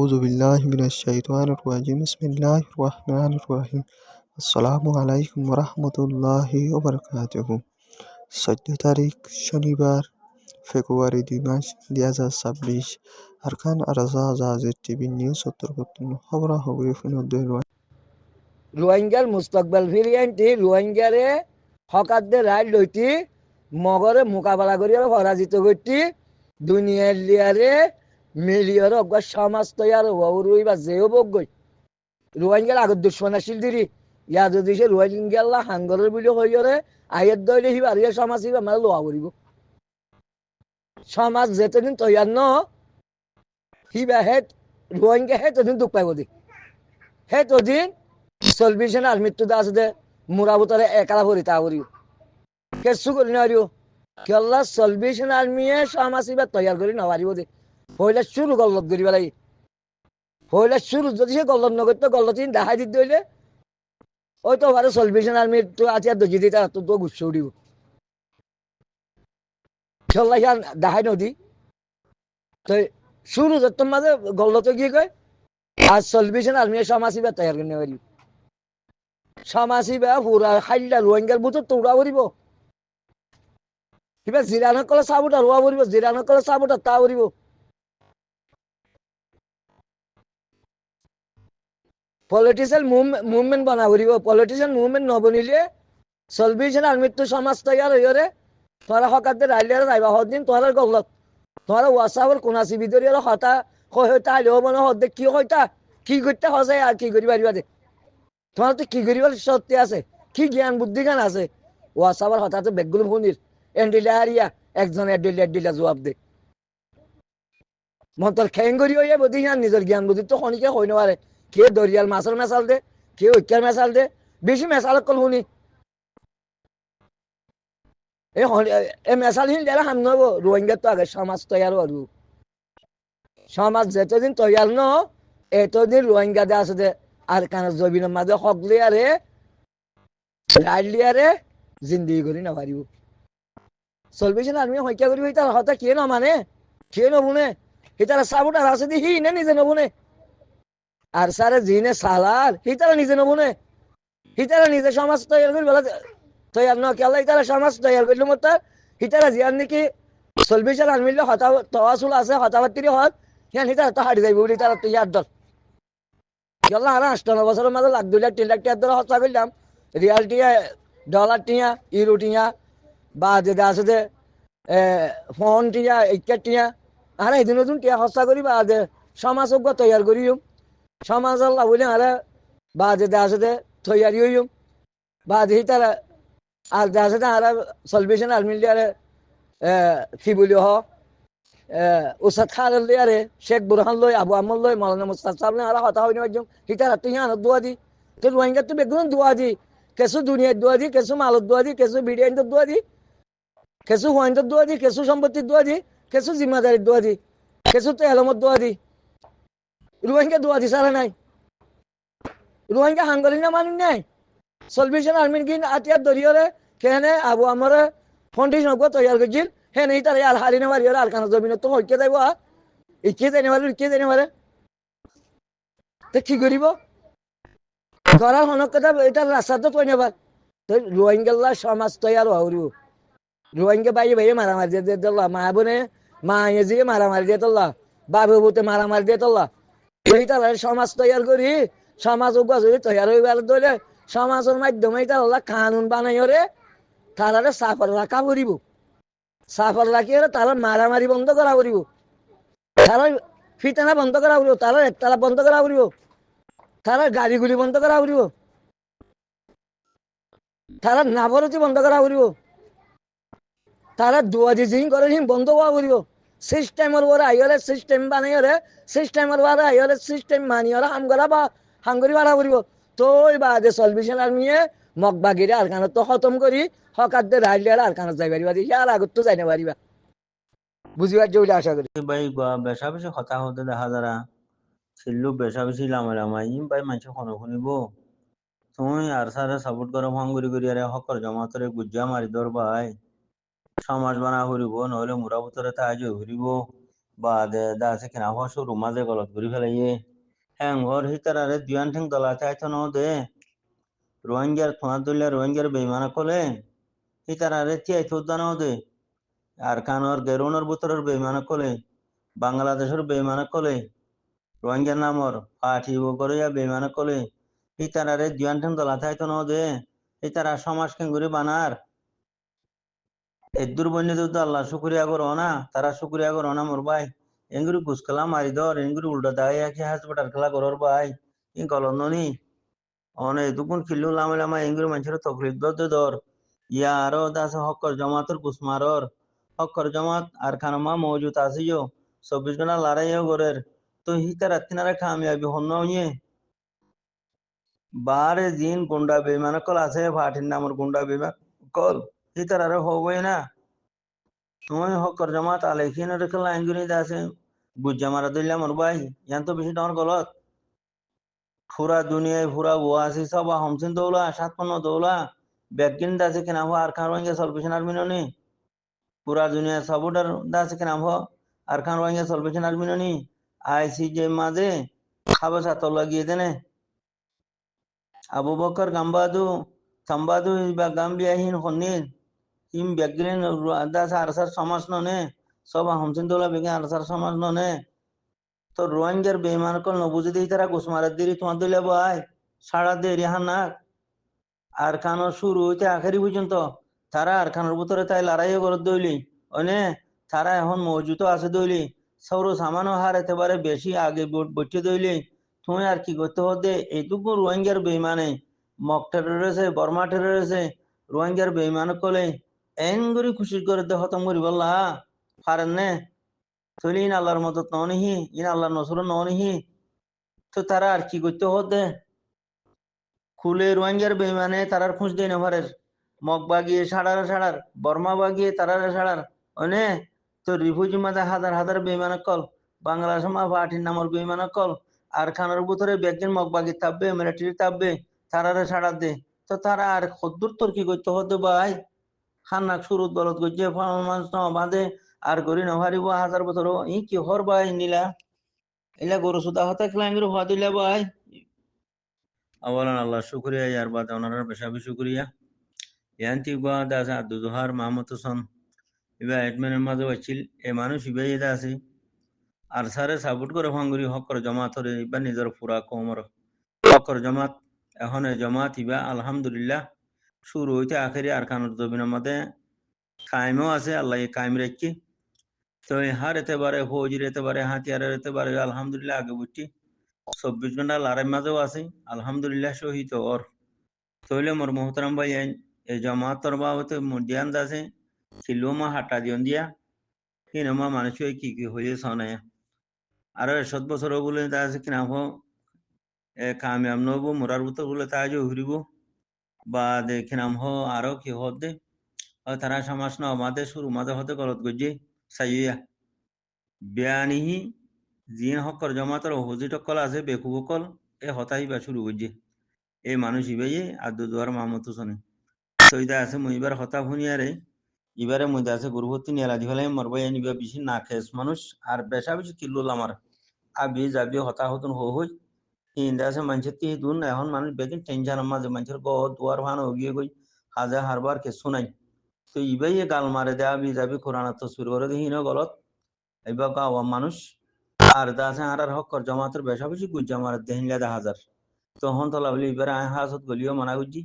أعوذ بالله من الشيطان الرجيم بسم الله الرحمن الرحيم আসসালামু আলাইকুম রহমতুল্লাহি ওবরকাতুহ। 14 তারিখ শনিবার ফেব্রুয়ারি 2 মাস 2026 আরকান আরজা জাহাজের টিভি নিউজ উত্তরপত্তন খবর খবরি ফিনদ্দের রোহিঙ্গার মুস্তকবেল ফিরিয়ানটি রোহিঙ্গারে হকারদের রায় লইতি মগরে মোকাবেলা করি পরাজিত করতি দুনিয়ার লিয়ারে মিলিয়র অজ্ঞা সমাজ তৈয়ার হরুই বা যেও বগই রোহিঙ্গার আগত দুশ্মন আসিল দিরি ইয়া যদি সে রোহিঙ্গাল্লা হাঙ্গরের বুলি হইরে আয়ের দইলে হিবার ইয়া সমাজ হিবা মানে লোয়া করিব সমাজ যেতদিন তৈয়ার ন হিবা হেত রোহিঙ্গা হে তদিন দুঃখ পাইব দি হে তদিন চলবিছেন আর মৃত্যু দাস দে মুরাবুতারে একালা ভরি তা করি কেসু করি নারিও কেল্লা চলবিছেন আর্মিয়ে সমাজ হিবা তৈয়ার করি নারিব দে হইলে শুরু গল্লত করিব লাগে হইলে শুরু যদি সে গল্লত নগর গল্লত দেখাই দিতে হইলে ওই তো ভালো চলবিছেন আর্মি তো আছে আর দজি দিতে তো গুচ্ছ উঠিব খেলা ইয়ান দেখাই নদী তো শুরু যত মাঝে গল্লত গিয়ে কয় আর চলবিছেন আর্মি সমাজ হিবা তৈয়ার করে নেওয়ারি সমাজ হিবা পুরা খাইলা রোহিঙ্গার বুথত তো উড়া করিব কিবা জিরানক কলে চাবুটা রোয়া করিব জিরানক কলে চাবুটা তা করিব পলিটিশিয়ান মুভমেন্ট বানা করিব পলিটিশিয়ান মুভমেন্ট নবনিলে চলবিছেন আর্মির তো সমাজ তৈয়ার হইরে তোরা হকারদের রাইলিয়ার রাইবা হদিন তোরা গল্লত তোরা ওয়াসাবর কোনাসি ভিতরে হতা হইতা আইলেও মনে হদ্দে কি হইতা কি করতে হসে আর কি করি পারিবা দে তোমার তো কি করিবার সত্যি আছে কি জ্ঞান বুদ্ধি জ্ঞান আছে ওয়াসাবর হঠাৎ বেগগুলো ফোনির এন্ডিলা হারিয়া একজন এডিলা জবাব দে মন্তর খেং করি হইয়া বুদ্ধি জ্ঞান নিজের জ্ঞান বুদ্ধি তো শনিকে হই নবারে কে দরিয়াল মাছের মেশাল দে কে ঐক্যার মেশাল দে বেশি মেশাল কল শুনি এই মেশালহীন যারা হাম নব রোহিঙ্গার তো আগে সমাজ তৈয়ার হরু সমাজ যেতদিন তৈয়ার ন এতদিন রোহিঙ্গা দে আছে দে আর কান জবিনের মাঝে হক লিয়ারে রাইড লিয়ারে জিন্দিগি করি না পারিব চলবিছেন আর্মি হত্যা করি তার হতা কে ন মানে কে নবুনে হিতারা সাবুটার আছে দি হি নে নিজে নবুনে আর সারে জিনে সালার হিতারা নিজে নবুনে হিতারা নিজে সমাজ তৈয়ার করি বলা তৈয়ার ন কেলা হিতারা সমাজ তৈয়ার করলে মত হিতারা জিয়ার নাকি চলবিছেন আর্মিলে হতা তওয়াসুল আছে হতাবাত্তিরি হত হিয়ান হিতারা তো হারি যাইব বলি তারা তো ইয়ার দল কেলা আর 8 বছরের মাঝে লাখ 2 লাখ 3 লাখ টাকার ধরে হত্যা করলাম রিয়াল টিয়া ডলার টিয়া ইউরো টিয়া বা যেটা আছে যে ফোন টিয়া ইকেট টিয়া আর এই নতুন টিয়া হত্যা করি বা যে সমাজজ্ঞ তৈয়ার করিম সমাজ আল্লাহ বলে আরে বা যেটা আছে যে তৈয়ারি হইম বা দেখি তারা আর যা আছে আর চলবিছেন আর্মি লিয়ারে কি বলি হ উসাদ খালের লিয়ারে শেখ বুরহান লই আবু আমল লই মৌলানা মুস্তাফ সাহেব আর হতা হইনি একজন হিতারা তুই হানত দোয়া দি তো রোহিঙ্গা তো বেগুন দোয়া দি কেসু দুনিয়ার দোয়া দি কেসু মালত দোয়া দি কেসু বিডিয়াইন দোয়া দি কেসু হুয়াইন দোয়া দি কেসু সম্পত্তির দোয়া দি কেসু জিম্মাদারির দোয়া দি কেসু তো এলমত দোয়া দি রোহিঙ্গা দোয়া দি সারা নাই রোহিঙ্গা হাঙ্গরি না মানুষ নাই চলবিছেন আর্মির গিন আতিয়ার দরিয়রে কেনে আবু আমরে ফাউন্ডেশন তৈয়ার করছিল হ্যাঁ নেই তারা আর হারি নেওয়ার আর কানা জমিন তো হইকে যাইব ইকে যাই নেওয়ারে ইকে যাই নেওয়ারে তো কি করিব করার হনক কথা এটার রাস্তা তো তৈ নেবার তো রোহিঙ্গাল্লা সমাজ তৈয়ার হরিব রোহিঙ্গা বাইয়ে বাইয়ে মারামারি দিয়ে তোল্লা মা বোনে মা এজিয়ে মারামারি দিয়ে তোল্লা বাবু বুতে মারামারি দিয়ে তোল্লা এই তারা সমাজ তৈয়ার করি সমাজ যদি তৈয়ার হইবার ধরে সমাজের মাধ্যমে তারা কানুন বানাই রে তারা সাফার রাখা করিব সাফার রাখিয়ে তারা মারামারি বন্ধ করা করিব তারা ফিতানা বন্ধ করা করিব তারা একতলা বন্ধ করা করিব তারা গাড়িগুলি বন্ধ করা করিব তারা নাবরতি বন্ধ করা করিব তারা দুয়াজি জিং করে বন্ধ হওয়া করিব সিস্টেমের ওরা আইরে সিস্টেম বানাই রে সিস্টেমের ওরা আইরে সিস্টেম মানি ওরা হামগরা বা হাঙ্গরি বাড়া করিব তো বাদে চলবিছেন আর্মিয়ে মগবাগিরে আর কানত তো খতম করি হকারদের রাইলিয়ার আর কানত যাই পারিবা ইয়ার আগত তো যাই না পারিবা বুঝিবার যে আশা করি ভাই বেশা বেশি কথা হতে দেখা যারা ছিল্লু বেশা বেশি লামাই ভাই মানুষ শুনিব তুমি আর সারে সাপোর্ট করো ভাঙ্গুরি করি আরে হকর জমাতরে গুজ্জা মারি দর ভাই সমাজ বানা করিব নহলে মুরা ভিতরে তাজ ঘুরিব বা দা আছে কিনা হওয়া শুরু মাঝে গলত ঘুরি ফেলাইয়ে হ্যাং হর হিতারারে দুয়ান ঠেং দলা চাইতো ন দে রোহিঙ্গার থোঁয়া দিলে রোহিঙ্গার বেইমানা কলে হিতারারে তিয়াই থোদ্দা ন দে আর কানোর গেরুনের বুতরের বেইমানা কলে বাংলাদেশের বেইমানা কলে রোহিঙ্গার নামর পাঠি করিয়া বেইমানা কলে হিতারারে দুয়ান ঠেং দলা চাইতো ন দে হিতারা সমাজ কেঙ্গুরি বানার এদুর বন্যে তো আল্লাহ শুক্রিয়া করো না তারা শুক্রিয়া করো না মোর ভাই এঙ্গুরি ঘুষখেলা মারি দর এঙ্গুরি উল্টা দাঁড়িয়ে কি হাসপাতাল খেলা করর ভাই ই গলত ননি অনে দুগুণ খিল্লু লামে লামা এঙ্গুরি মানুষের তকলিফ দর ইয়া আরো দাসে হকর জমাতর ঘুষমারর হকর জমাত আর খানমা মজুত আসিও 24 ঘন্টা লড়াইও গরের তো হিতা রাত্তিনারা কামিয়াবি হন ইয়ে বারে দিন গুন্ডা বেমান কল আছে ফাটির নামর গুন্ডা বেমান কল হিতারারে হবই না তুমি হকর জমাত আলেখিন রেখে লাইন গুনি আছে বুঝা মারা দিলাম ওর ভাই ইয়ান তো বেশি তোমার গলত পুরা দুনিয়ায় পুরা ওয়াসি সব হমসিন দৌলা 57 দৌলা ব্যাগিন দাসে কিনা হো আর খান রোহিঙ্গা সলভেশন আর্মিননি পুরা দুনিয়া সবুটার দাসে কিনা হো আর খান রোহিঙ্গা সলভেশন আর্মিননি আইসিজে মাঝে খাবে সাতল লাগিয়ে দেনে আবু বকর গাম্বাদু থাম্বাদু বা গাম্বিয়াহীন হন্নিন হিম ব্যাগিলেন দাস আরসার সমাজ ননে সব হমসিন দৌলা বেগে আরসার সমাজ ননে তো রোহিঙ্গার বেইমান কল নবুঝে দিই তারা ঘুষমারের দিরি তোমার দিলে ভাই সারা দে রেহান না আর খানোর শুরু হইতে আখেরি পর্যন্ত তারা আর খানোর ভিতরে তাই লড়াইও করে দইলি অনে তারা এখন মজুত আছে দইলি সৌর সামানও হার একেবারে বেশি আগে বইতে দইলি তুমি আর কি করতে হতে এইটুকু রোহিঙ্গার বেইমানে মক টেরর রয়েছে বর্মা টেরর রয়েছে রোহিঙ্গার বেইমান কলে এঙ্গুরি খুশি করে দে হতম করি বললা পারেন নে তৈলি ইন আল্লাহর মদত ননিহি ইন আল্লাহর নসর ননিহি তো তারা আর কি করতে হতে খুলে রোহিঙ্গার বেইমানে তারার খুঁজ দেয় না ভারের মগ বাগিয়ে সাড়ার বর্মা বাগিয়ে তারারে সাড়ার অনে তো রিফিউজি মাঝে হাজার হাজার বেইমানক কল বাংলাদেশ মা পার্টির নামর বেইমানক কল আর খানার ভিতরে ব্যাগদিন মগ বাগি তাববে মিলিটারি তাববে তারারে সাড়া দে তো তারা আর খদ্দুর তোর কি করতে হতে ভাই খান্নাক শুরু দলত গজ্জে মানুষ ন বাঁধে আর গরি নভারিব 1000 বছর ই কি হর ভাই নীলা এলা গরু সুদা হতে খেলাঙ্গির হওয়া দিলা ভাই আওয়ালান আল্লাহ শুক্রিয়া ইয়ার বাদ ওনার বেশাবি শুক্রিয়া ইয়ান্তি গুয়া দাস আব্দুজোহার মাহমুদ হোসেন ইবা এডমেনের মাঝে আছিল এ মানুষ ইবা ইদা আছে আর সারে সাপোর্ট করে ভাঙ্গুরি হকর জমাতরে ইবা নিজের পুরা কমর হকর জমাত এখন এ জমাত ইবা আলহামদুলিল্লাহ শুরু হইতে আখেরি আর কানুর জমিনের মধ্যে কায়েমও আছে আল্লাহ কায়েম রেখি তো হার এতেবারে ফৌজির এতেবারে হাতিয়ারের এতেবারে আলহামদুলিল্লাহ আগে বুঝছি 24 ঘন্টা লড়াই মাঝেও আছে আলহামদুলিল্লাহ শহীদ ওর তৈলে মোর মোহতারাম ভাই এই জমাতর বাবতে মুদিয়ান দাসে খিলুমা হাটা দিয়ন দিয়া কিনমা মানুষ কি কি হয়ে শোনে আর 7 বছর বলে দাসে কিনা হো কামিয়াব নব মোরার ভিতর বলে তাই যে ঘুরিব বা দেখিনাম হো আরো কি হতে তারা সমাজ না আমাদের শুরু মাঝে হতে গলত গজ্জে সাইয়া বিয়ানিহি জিন হকর জমাতর হজি টকল আছে বেকুবকল এ হতাই বা শুরু গজ্জে এই মানুষ ইবাইয়ে আদু দুয়ার মাহমুদ হোসেনে তো ইদা আছে মুইবার হতা শুনিয়ারে ইবারে মধ্যে আছে গুরুভর্তি নিয়ালাজি ফেলে মরবাই নিবা বেশি না খেস মানুষ আর বেশা বেশি কিল্লুল আমার আবি যাবি হতা হতুন হই ইন্দা আছে মানুষের তি দুন এখন মানুষ বেদিন টেনশন মাঝে মানুষের গ দুয়ার ভান হগিয়ে গই হাজার হারবার কে শোনাই তো ইবাই গাল মারে দে আবি যাবি কোরআন তসবির করে দিই ন গলত এবার গাওয়া মানুষ আর দা আছে আর হকর জমাতের বেশা বেশি গুজ্জা মারে দেহিনলা 10,000 তখন তো লাভলি এবার হাসত গলিও মানা গুজি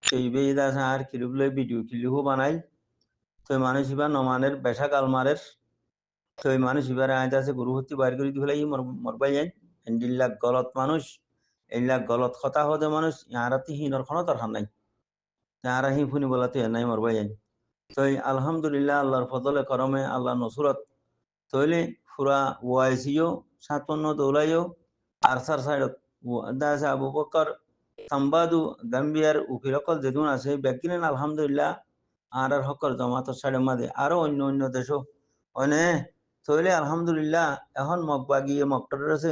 তো ইবে দা আছে আর কিলুবলে ভিডিও কিলুহু বানাই তো মানুষ এবার নমানের বেশা গাল মারের তো মানুষ এবার আয় আছে গুরুভর্তি বাইর করে দিলে মরবাই যাই এন্ডিল্লা গলত মানুষ এইলা গলত কথা হতে মানুষ ইয়ারাতি হিনর কোনো দরকার নাই ইয়ারা হি ফুনি বলাতে নাই মরবাই যাই তো আলহামদুলিল্লাহ আল্লাহর ফজলে করমে আল্লাহ নসুরত তৈলে পুরা ওয়াইসিও 57 দৌলাইও আরসার সাইডত দাসে আবু বকর তাম্বাদু গাম্বিয়ার উকিলকল যেদুন আছে ব্যাকিলেন আলহামদুলিল্লাহ আর হকর জমাতর সাইডের মাঝে আরো অন্য অন্য দেশও অনে তৈলে আলহামদুলিল্লাহ এখন মগবাগিয়ে মকটর আছে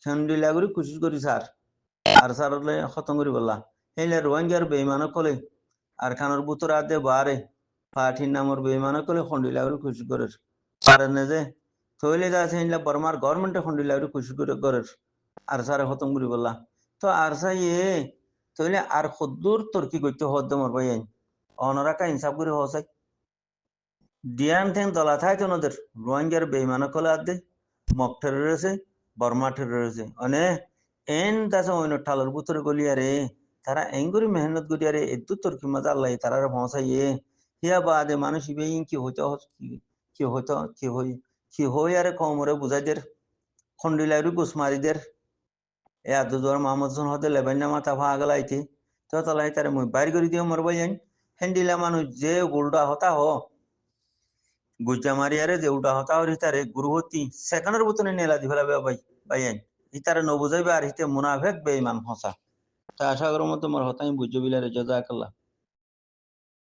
খেন্ডিলা করে কুচিস করি স্যার আর স্যারলে খতম করি বললা হেলে রোহিঙ্গার বেইমানও কলে আর খানোর বুতর আদে বারে পাঠির নামর বেইমানও কলে খন্ডিলা করে কুচিস করে পারেন যে তৈলে যাচ্ছে ইনলা বর্মার গভর্নমেন্টে খন্ডিলা একটু খুশি করে গরের আর সারে খতম করি বললা তো আর সাই তৈলে আর খুদ্দুর তর্কি করতে হদ মর ভাই অনরাকা ইনসাফ করে হসাই দিয়ান ঠেন দলা থাই তো নদের রোহিঙ্গার বেইমানা কলে আদে মক ঠেরে রয়েছে বর্মা ঠেরে রয়েছে অনে এন দাসে অন্য ঠালোর বুতরে গলিয়ারে তারা এঙ্গুরি মেহনত গলিয়ারে এদু তর্কি মজা আল্লাহ তারা হসাই হিয়া বাদে মানুষ ইবে কি হইতে কি হইতো কি হই আরে কমরে বুঝাইদের খন্ডিলাইরু গুসমারিদের এ আদুদর মাহমুদসন হতে লেবাইনা মাথা ভাগলাইতে তো তলাই তারে মুই বাইর করে দিয়ে মরবাই যাই হেন্ডিলা মানুষ যে উল্টা হতা হ গুজ্জা মারিয়ারে যে উল্টা হতা হরি তারে গুরুহতি সেকেন্ডের বুতনে নেলা দি ফেলাবে বাইয়ান ইতারে ন বুঝাইবে আর হিতে মুনাফেক বেঈমান হসা তা আশা করার মতো মোর হতাই বুঝ্য বিলারে জাযাকাল্লাহ